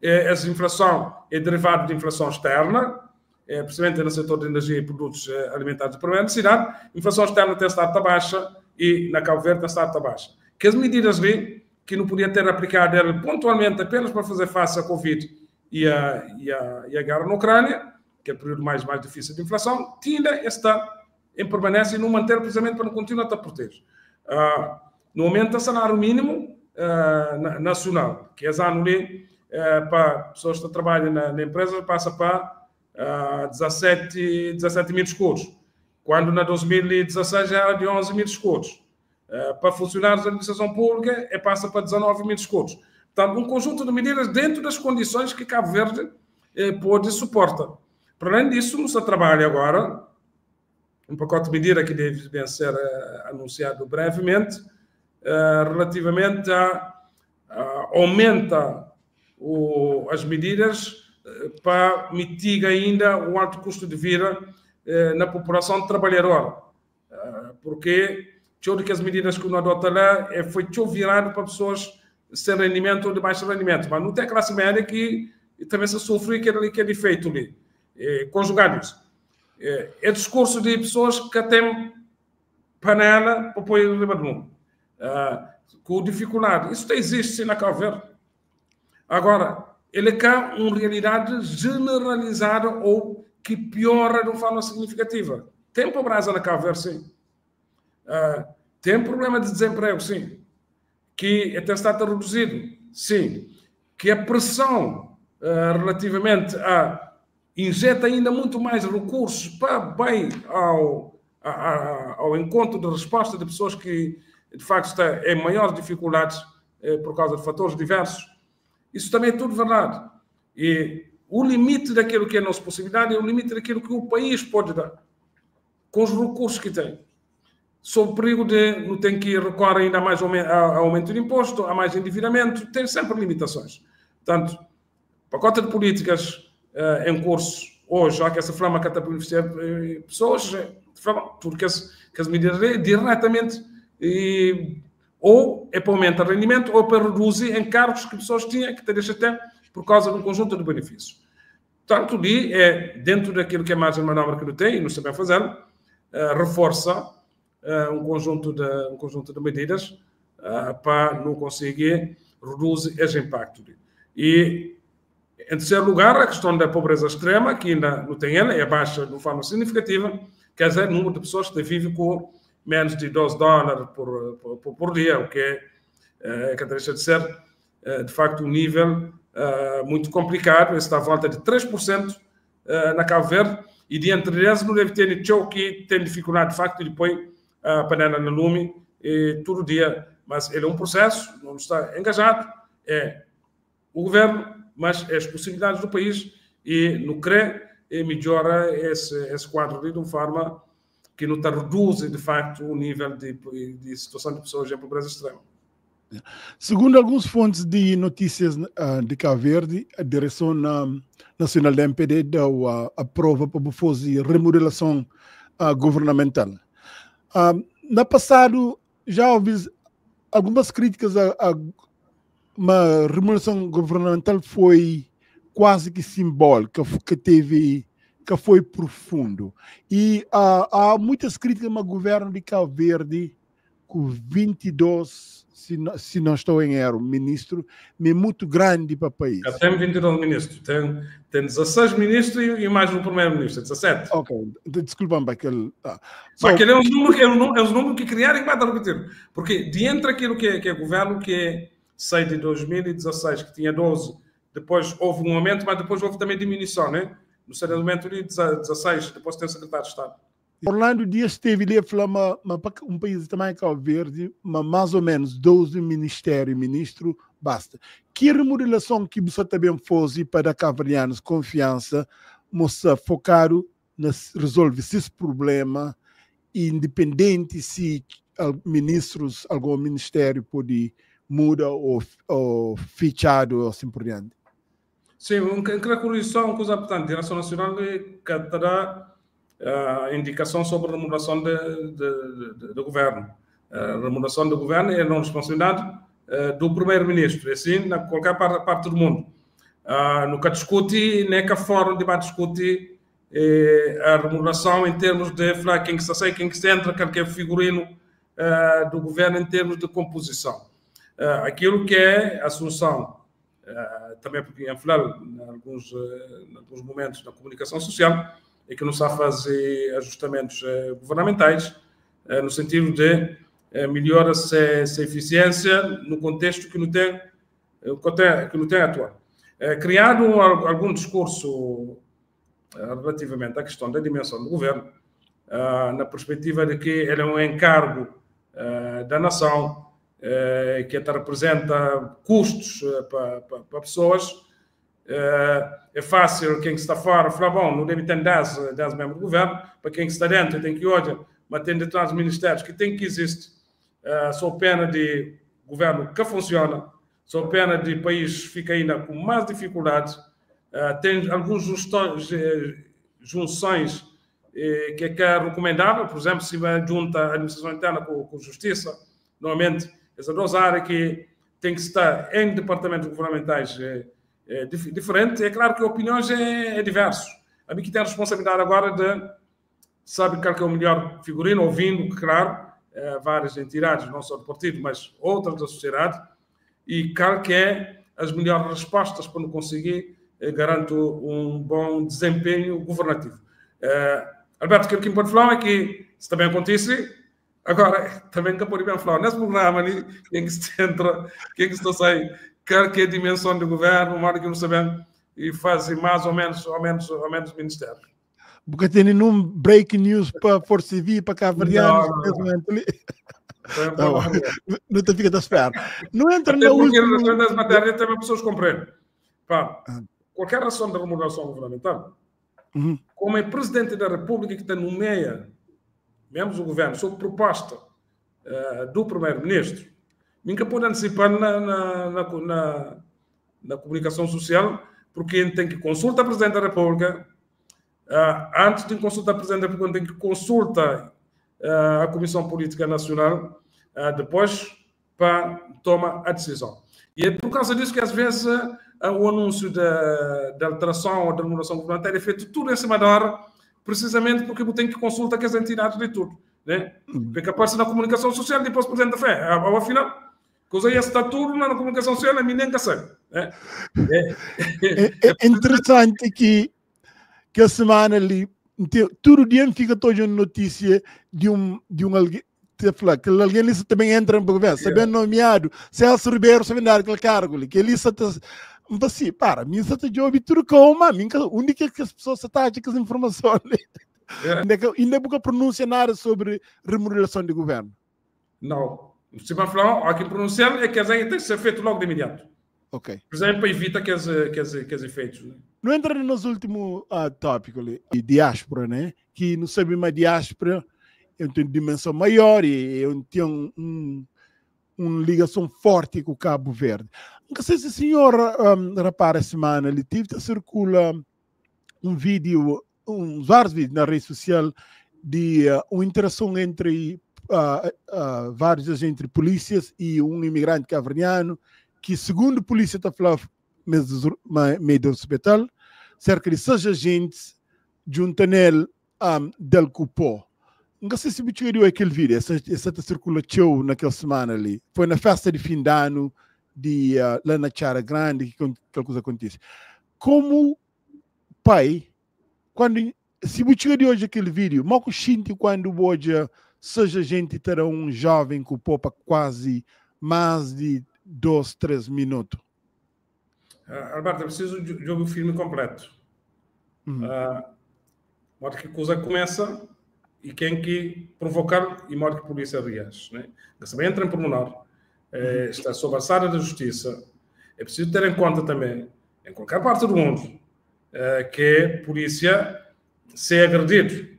Essa inflação é derivada de inflação externa, principalmente no setor de energia e produtos alimentares de primeira necessidade. A inflação externa tem estado baixa e na Cabo Verde tem estado baixa. Que as medidas ali, que não podia ter aplicado pontualmente apenas para fazer face à Covid e à guerra na Ucrânia, que é o período mais difícil de inflação, tinha em permanência e não manter precisamente para não continuar a proteger. No aumento do salário mínimo nacional, que é ano ali, para pessoas que trabalham na empresa, passa para 17 mil escudos, quando na 2016 já era de 11 mil escudos. Para funcionários da administração pública, passa para 19 mil escudos. Portanto, um conjunto de medidas dentro das condições que Cabo Verde pode suportar. Para além disso, não se trabalha agora um pacote de medidas que deve ser anunciado brevemente, relativamente aumenta as medidas para mitigar ainda o alto custo de vida na população trabalhadora. Porque que as medidas que não adota lá foi virado para pessoas sem rendimento ou de baixo rendimento. Mas não tem classe média que também se sofre que é defeito ali. Conjugado isso. É discurso de pessoas que têm panela para pôr em cima do mundo. Com dificuldade. Isso existe sim na Cabo Verde. Agora, ele quer uma realidade generalizada ou que piora de uma forma significativa. Tem pobreza na Cabo Verde, sim. Tem problema de desemprego, sim. Que até está reduzido, sim. Que a pressão relativamente a injeta ainda muito mais recursos para bem ao encontro de resposta de pessoas que, de facto, estão em maiores dificuldades por causa de fatores diversos. Isso também é tudo verdade. E o limite daquilo que é a nossa possibilidade é o limite daquilo que o país pode dar, com os recursos que tem. Sob o perigo de não ter que recorrer ainda mais a aumento de imposto, a mais endividamento, tem sempre limitações. Portanto, pacote de políticas em curso hoje, já que essa flama que está a beneficiar pessoas, porque as medidas diretamente ou é para aumentar o rendimento ou para reduzir encargos que pessoas tinham que deixam até por causa de um conjunto de benefícios. Portanto, ali dentro daquilo que é margem de manobra que não tem, e não sabe fazer, reforça um conjunto de medidas para não conseguir reduzir esse impacto. E Em terceiro lugar, a questão da pobreza extrema, que ainda não tem ela, é baixa de uma forma significativa, quer dizer, o número de pessoas que vivem com menos de $12 por dia, o que que deixa de ser, de facto, um nível muito complicado. Está à volta de 3% na Cabo Verde, e de entre eles não deve ter ninguém que tem dificuldade, de facto, de pôr a panela no lume todo dia. Mas ele é um processo, não está engajado, é o governo, mas as possibilidades do país, e no CRE melhora esse quadro de uma forma que não reduz, de facto, o nível de situação de pessoas em pobreza extrema. Segundo algumas fontes de notícias de Cabo Verde, a Direção Nacional da MPD deu a prova para fazer remodelação governamental. No passado, já houve algumas críticas a uma remodelação governamental foi quase que simbólica, que foi profundo. E há muitas críticas ao governo de Cabo Verde, com 22, se não estou em erro, ministro, mas muito grande para o país. Já tem 22 ministros, tem 16 ministros e mais um primeiro-ministro, 17. Ok, desculpa-me, aquele... Mas aquele é um número que criaram e vai dar repetir. Porque, de entre aquilo que é governo, que sai de 2016, que tinha 12, depois houve um aumento, mas depois houve também diminuição, né? No saneamento de 16, depois tem o secretário de Estado. Orlando Dias esteve ali a falar um país também, Cabo Verde, mas mais ou menos 12 ministro, basta. Que remodelação que você também fez para cabo-verdianos confiança, moça focaram resolver esse problema, independente se ministros, algum ministério pode mudar ou fichado ou assim por diante? Sim, uma correção, coisa importante, a Direção Nacional que terá a indicação sobre a remodelação do governo. A remodelação do governo é uma responsabilidade do primeiro-ministro, e assim, na qualquer parte do mundo. Nunca discute, nem que fora de discute a remodelação em termos de falar quem que se sai, quem que se entra, quem que é o figurino do governo em termos de composição. Aquilo que é a solução, também porque ia falar em alguns momentos da comunicação social, é que não se fazer ajustamentos governamentais, no sentido de melhorar essa eficiência no contexto que não tem atual. Criado algum discurso relativamente à questão da dimensão do governo, na perspectiva de que ele é um encargo da nação, que até representa custos para pessoas. É fácil quem está fora falar, bom, não deve ter 10 membros do governo, para quem está dentro tem que olhar, mas tem detrás dos ministérios que tem que existir, só pena de governo que funciona, só pena de país fica ainda com mais dificuldades, tem algumas junções que é recomendável, por exemplo, se vai junta a administração interna com justiça, normalmente essas duas áreas que têm que estar em departamentos governamentais diferentes. É claro que opiniões é diversas. A mim que tem a responsabilidade agora de saber qual que é o melhor figurino, ouvindo, claro, várias entidades, não só do partido, mas outras da sociedade, e qual que é as melhores respostas para não conseguir garantir um bom desempenho governativo. Alberto, aquilo que me pode falar é que isso também acontece. Agora, também que pode bem falar, nesse programa ali, quem que se entra, quem que se sai, qual que é a dimensão do governo, uma hora que não sabemos, e fazem mais ou menos ministérios. Porque tem um break news para a Força Civil, para cabo-verdianos, não te fica a esperar. Não entra na última... das matérias também pessoas compreendem. Qualquer ação de remodelação governamental, como é Presidente da República que nomeia membros do governo sob proposta do Primeiro-Ministro, nunca pode antecipar na comunicação social, porque tem que consultar o Presidente da República. Antes de consultar o Presidente da República, tem que consultar a Comissão Política Nacional, depois para tomar a decisão. E é por causa disso que, às vezes, o anúncio da alteração ou da remodelação governamental é feito tudo em cima da hora, precisamente porque tem que consultar com as entidades de tudo. Né? Porque aparece na comunicação social depois o Presidente da Fé. Ao final, coisa aí está tudo na comunicação social, a mim nem que sei. É interessante que a semana ali, todo dia fica toda uma notícia de um alguém, que alguém ali também entra no governo, sabendo nomeado, Celso Ribeiro, sabendo aquele cargo, que ele está assim, para, mim está de ouvir tudo como, a única que as pessoas estão com as informações, ainda nunca pronuncia nada sobre remodelação de governo. Não. Se vai falar, aqui pronunciar é que tem que ser feito logo de imediato. Ok. Por exemplo, evita que os efeitos. Né? Não entra nos últimos tópicos de diáspora, né? Que não sabe mais diáspora, eu tenho dimensão maior e eu tenho uma ligação forte com o Cabo Verde. Não sei se o senhor repara essa semana, ele circula um vídeo, vários vídeos na rede social de uma interação entre vários agentes, entre polícias e um imigrante cabo-verdiano, que segundo a polícia está falando meio do hospital, cerca de 6 agentes de um túnel del Cupó. Não sei se você viu aquele vídeo, essa circulação naquela semana ali. Foi na festa de fim de ano lá na Chara Grande que aquela coisa acontece. Como pai, se você viu hoje aquele vídeo, mal que quando hoje seja gente terá um jovem que poupa quase mais de 2, 3 minutos. Alberto, eu preciso de ouvir o filme completo. Modo que a coisa começa e quem que provocar e modo que a polícia reage. Né? Também entra em pormenor. Está sob a alçada da justiça. É preciso ter em conta também, em qualquer parte do mundo, que a polícia, se é agredido,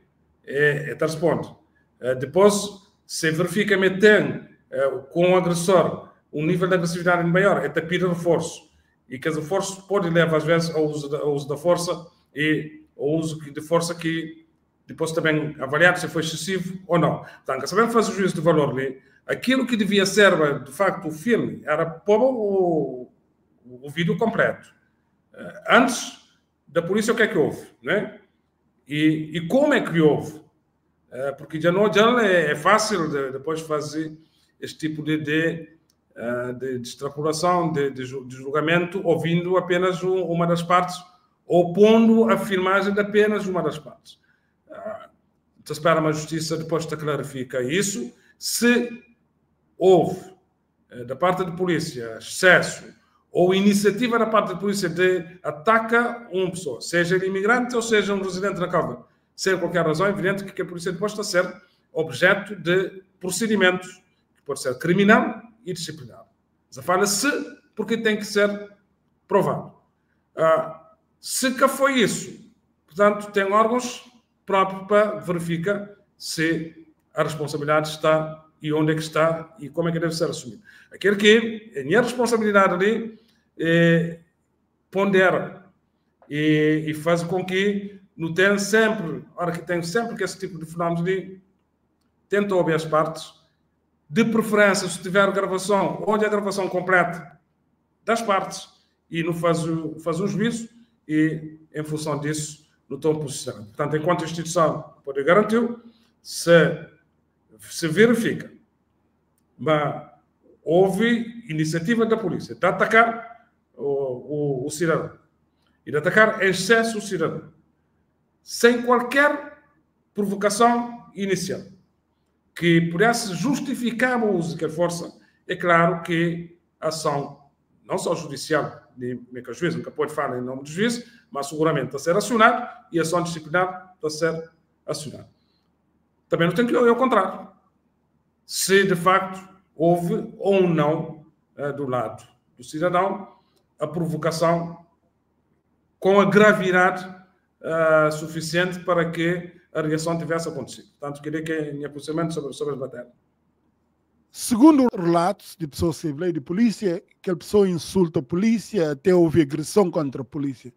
responde. Depois, se verifica que tem com o agressor um nível de agressividade maior, pedir reforço. E que esse reforço pode levar, às vezes, ao uso da força e ao uso de força que depois também avaliar se foi excessivo ou não. Então, sabendo fazer o juízo de valor ali, aquilo que devia ser, de facto, o filme, era pôr o vídeo completo. Antes da polícia, o que é que houve? Né? E como é que houve? Porque já não é fácil depois fazer este tipo de extrapolação, de julgamento, ouvindo apenas uma das partes ou pondo a filmagem de apenas uma das partes. Se espera uma justiça depois te clarifica isso. Se houve, da parte da polícia, excesso ou iniciativa da parte da polícia de atacar uma pessoa, seja ele imigrante ou seja um residente na Cabo, sem qualquer razão, é evidente que a polícia depois está a ser objeto de procedimentos que pode ser criminal e disciplinar. Já fala-se porque tem que ser provado. Se que foi isso, portanto, tem órgãos próprios para verificar se a responsabilidade está e onde é que está e como é que deve ser assumida. Aquele que a minha responsabilidade ali pondera e faz com que não tenha sempre, hora que tem sempre que esse tipo de fenómenos ali, tenta ouvir as partes, de preferência, se tiver gravação, onde a gravação completa das partes e não faz um juízo e, em função disso, não estão posicionados. Portanto, enquanto a instituição pode garantir, se verifica, mas houve iniciativa da polícia de atacar o cidadão e de atacar em excesso o cidadão, sem qualquer provocação inicial, que pudesse justificar o uso de força, é claro que a ação, não só judicial, nem que o juiz nunca pode falar em nome do juiz, mas seguramente está a ser acionado e a ação disciplinar está a ser acionada. Também não tem que ir ao contrário. Se, de facto, houve ou não, do lado do cidadão, a provocação com a gravidade suficiente para que a reação tivesse acontecido. Portanto, queria que em posicionamento sobre a matéria. Segundo relatos de pessoas civis de polícia, que a pessoa insulta a polícia, até houve agressão contra a polícia.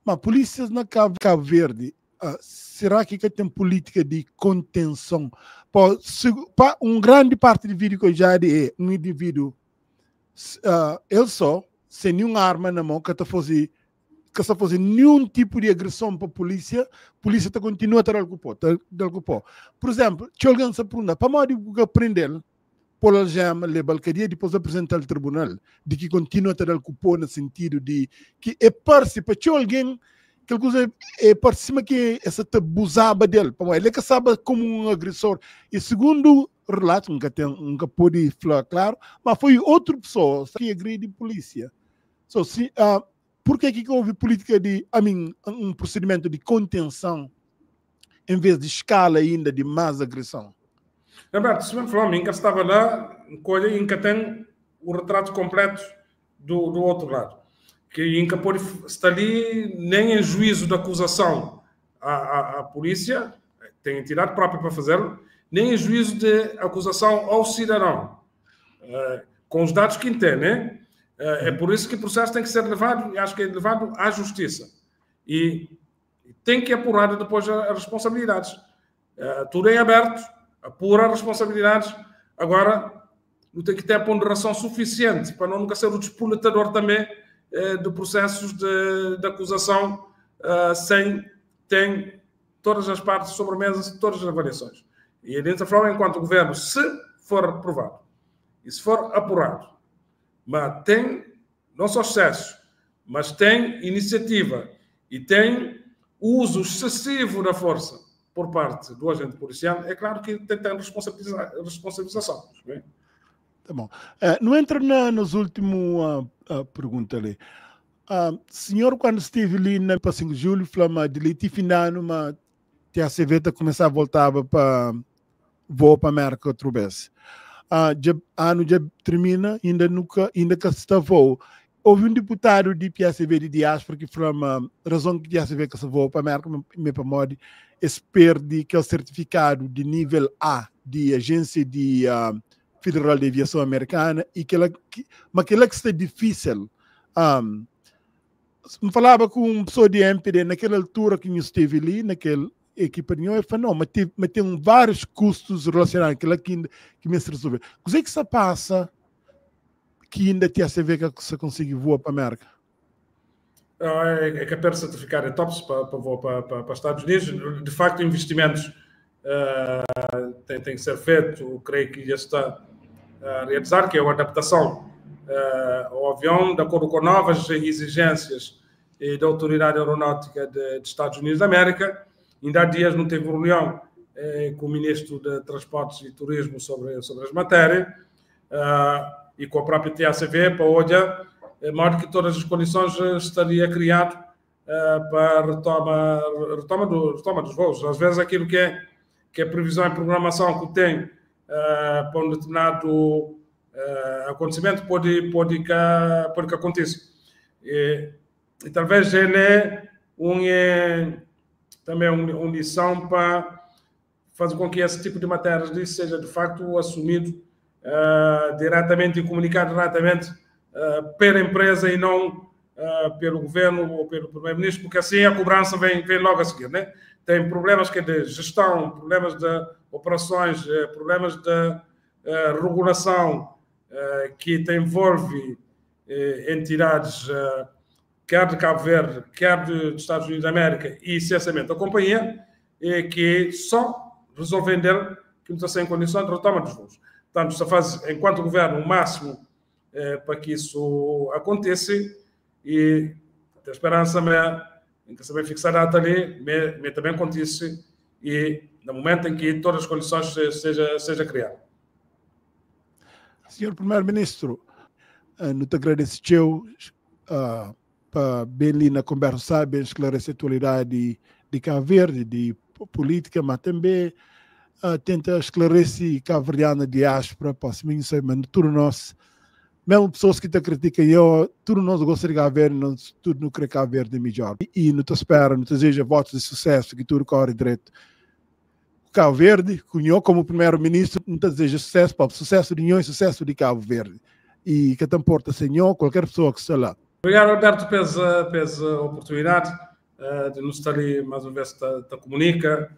Mas polícias na Cabo Verde, será que tem política de contenção? Uma grande parte do vídeo que eu já vi é um indivíduo, ele só, sem nenhuma arma na mão, que está fazendo nenhum tipo de agressão para a polícia continua a ter algo. Por exemplo, se alguém se pergunta, para modo de prender, por algema, levar cadeia, depois apresentar ao tribunal, de que continua a ter o cupom no sentido de que é participação de alguém que ele coisa é participa que essa tabuzaba dele, ele é que sabe como um agressor. E segundo relato, nunca pode falar claro, mas foi outra pessoa que agrediu a polícia. So, por que houve política de, um procedimento de contenção em vez de escala ainda de mais agressão? Roberto, se me falou, Inca estava lá, Inca tem o retrato completo do outro lado. Que Inca pode estar ali nem em juízo de acusação à polícia, tem entidade própria para fazê-lo, nem em juízo de acusação ao cidadão, com os dados que tem, né? É por isso que o processo tem que ser levado, e acho que é levado à justiça. E tem que apurar depois as responsabilidades. Tudo é aberto, apura as responsabilidades. Agora, não tem que ter a ponderação suficiente para nunca ser o despoletador também de processos de acusação sem ter todas as partes sobre a mesa, todas as avaliações. E a dentro forma, enquanto o governo, se for aprovado e se for apurado, mas tem não só excesso, mas tem iniciativa e tem uso excessivo da força por parte do agente policial, é claro que tem que ter responsabilização. Tá bom. Não entra nas últimas perguntas ali. Senhor, quando esteve ali na 5 de julho, falou de leite final, uma TACV começar a voltar para voo para a América outra vez. Ano já termina, ainda que está voo. Houve um deputado de PSV de diáspora que falou a razão que PSV que se voa para a América, me pamode, perde que é o certificado de nível A de agência de Federal de Aviação Americana e mas que está difícil. Me falava com uma pessoa de MPD naquela altura que eu esteve ali, naquela equipa de eu falei, não, mas tem vários custos relacionados com aquilo que me se resolver. O que se passa que ainda tem a CV que se consegue voar para a América? É que a certificado é TOPS para voar para os Estados Unidos. De facto, investimentos tem que ser feito, creio que já está a realizar, que é a adaptação ao avião, de acordo com novas exigências da Autoridade Aeronáutica dos Estados Unidos da América. Ainda há dias não teve reunião com o Ministro de Transportes e Turismo sobre as matérias e com a própria TACV para hoje, de modo que todas as condições estaria criado para a retoma dos voos. Às vezes aquilo que é previsão e programação que tem para um determinado acontecimento pode que aconteça. E talvez ele é também uma lição para fazer com que esse tipo de matérias seja de facto assumido diretamente e comunicado diretamente pela empresa e não pelo governo ou pelo primeiro-ministro, porque assim a cobrança vem logo a seguir, né? Tem problemas que é de gestão, problemas de operações, problemas de regulação que envolve entidades quer de Cabo Verde, quer dos Estados Unidos da América e, essencialmente, a companhia, que só resolvem dele que não está sem condições de retoma dos voos. Portanto, se faz, enquanto governo, o máximo para que isso aconteça e a esperança em que se vai fixar a data ali, mas também acontece e no momento em que todas as condições seja criada. Senhor Primeiro-Ministro, não te agradeceu para bem ali na conversa, sabe, esclarecer a atualidade de Cabo Verde, de política, mas também tenta esclarecer Cabo Verdeana diáspora, para se mim, mas tudo nós, mesmo pessoas que te criticam, tudo nós gostamos de Cabo Verde, tudo não quer Cabo Verde melhor. E não te espera, não te deseja votos de sucesso, que tudo corre direito. Cabo Verde, Cunhão, como primeiro-ministro, não te deseja sucesso, para o sucesso de Cunhão e sucesso de Cabo Verde. E que te importa, senhor, qualquer pessoa que está lá. Obrigado, Alberto, pela oportunidade de nos estar ali mais uma vez te comunica,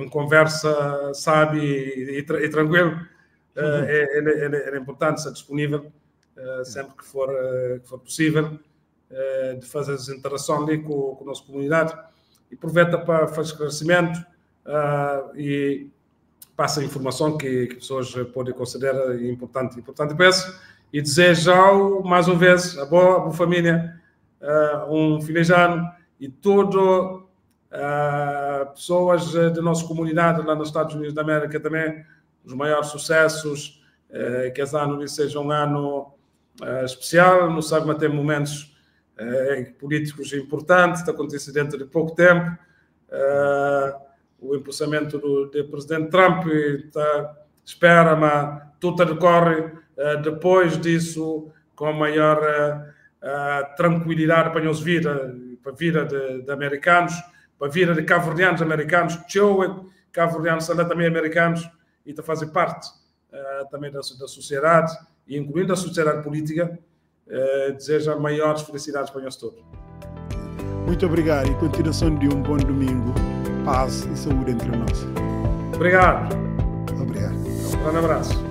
uma conversa sábia e tranquila. É importante estar disponível sempre que for possível de fazer essa interação ali com a nossa comunidade e aproveita para fazer esclarecimento e passa a informação que pessoas podem considerar importante peço, e desejo mais uma vez a boa família um feliz ano e todo pessoas da nossa comunidade lá nos Estados Unidos da América também os maiores sucessos, que esse ano seja um ano especial, não sabe, mas tem momentos políticos importantes, está acontecendo dentro de pouco tempo, o impulsamento do presidente Trump espera, mas tudo decorre depois disso com maior tranquilidade para nos para a vida de americanos, para a vida de cabo-verdianos americanos, cabo-verdianos são também americanos e está a fazer parte também da sociedade, e incluindo a sociedade política, desejo maiores felicidades para nós todos. Muito obrigado e continuação de um bom domingo. Paz e saúde entre nós. Obrigado. Obrigado. Um grande abraço.